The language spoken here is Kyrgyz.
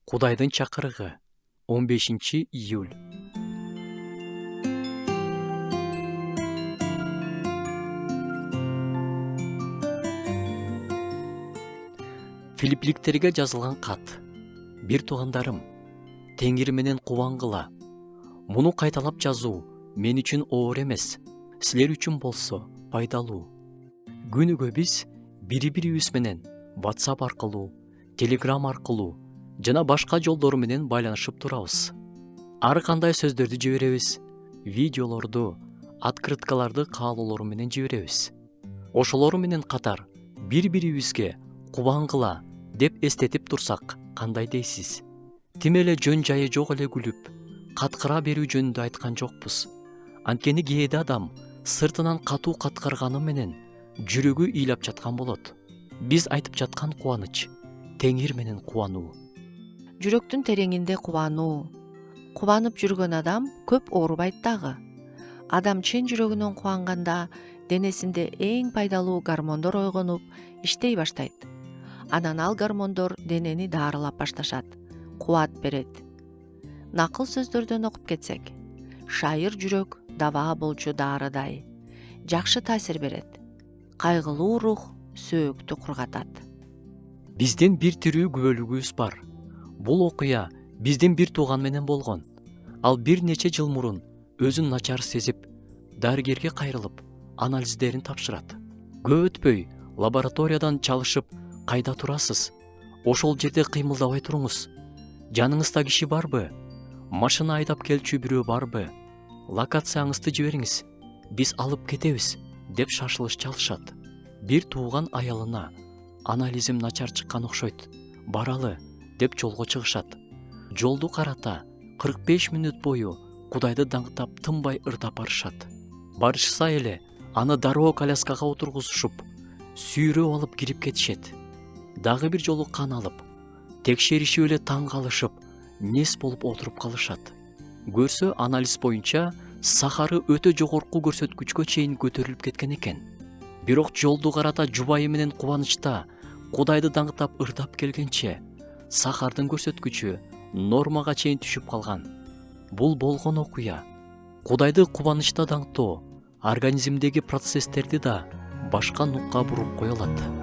Кудайдын чакырыгы 15-июль. Филиппиликтерге жазылган кат. Бир туугандарым, Теңир менен кубангыла. Муну кайталап жазуу мен үчүн оор эмес, силер үчүн болсо пайдалуу. Күнүгө биз бири-бирибиз менен WhatsApp аркылуу, Telegram аркылуу жана башка жолдор менен байланышып турабыз. Ар кандай сөздөрдү жиберебиз, видеолорду, открыткаларды каалоолор менен жиберебиз. Ошолор менен катар бири-бирибизге кубангыла деп эстетип турсак кандай дейсиз? Тим эле жөн жайы жок эле күлүп, каткыра берүү жөнүндө айткан жокпуз. Анткени кээде адам сыртынан катуу каткарганы менен жүрөгү ыйлап жаткан болот. Биз айтып жаткан кубаныч Теңир менен кубануу. Жүрөктүн тереңинде кубануу. Кубанып жүргөн адам көп оорубайт дагы. Адам чын жүрөгүнөн кубанганда денесинде эң пайдалуу гормондор ойгонуп, иштей баштайт. Анан ал гормондор денени даарылап башташат, кубат берет. Накыл сөздөрдөн окуп кетсек, шайыр жүрөк дабаа болчу даарыдай, жакшы таасир берет. Кайгылуу рух сөөктү кургатат. Биздин бир тирүү күбөлүгүбүз бар. Бул окуя биздин бир тууган менен болгон. Ал бир нече жыл мурун өзүн начар сезип, дарыгерге кайрылып, анализдерин тапшырат. Көп өтпөй лабораториядан чалышып, кайда турасыз? Ошол жерде кыймылдабай туруңуз. Жаныңызда киши барбы? Машина айдап келчү бирөө барбы? Локацияңызды жибериңиз, биз алып кетебиз деп шашылыш чалышат. Бир тууган аялына анализим начар чыккан окшойт, баралы деп жолго чыгышат. Жолду карата 45 мүнөт бою Кудайды даңктап тынбай ырдап барышат. Барышса эле аны дароо коляскага отургузушуп, сүйрөп алып кирип кетишет. Дагы бир жолу кан алып, текшеришип эле таң калышып, нес болуп отуруп калышат. Көрсө анализ боюнча сахары өтө жогорку көрсөткүчкө чейин көтөрүлүп кеткен экен. Бирок жолду карата жубайы менен кубанычта Кудайды даңктап ырдап келгенче сахардын көрсөткүчү нормага чейин түшүп калган. Бул болгон окуя Кудайды кубанычта даңктоо организмдеги процесстерди да башка нукка буруп кое алат.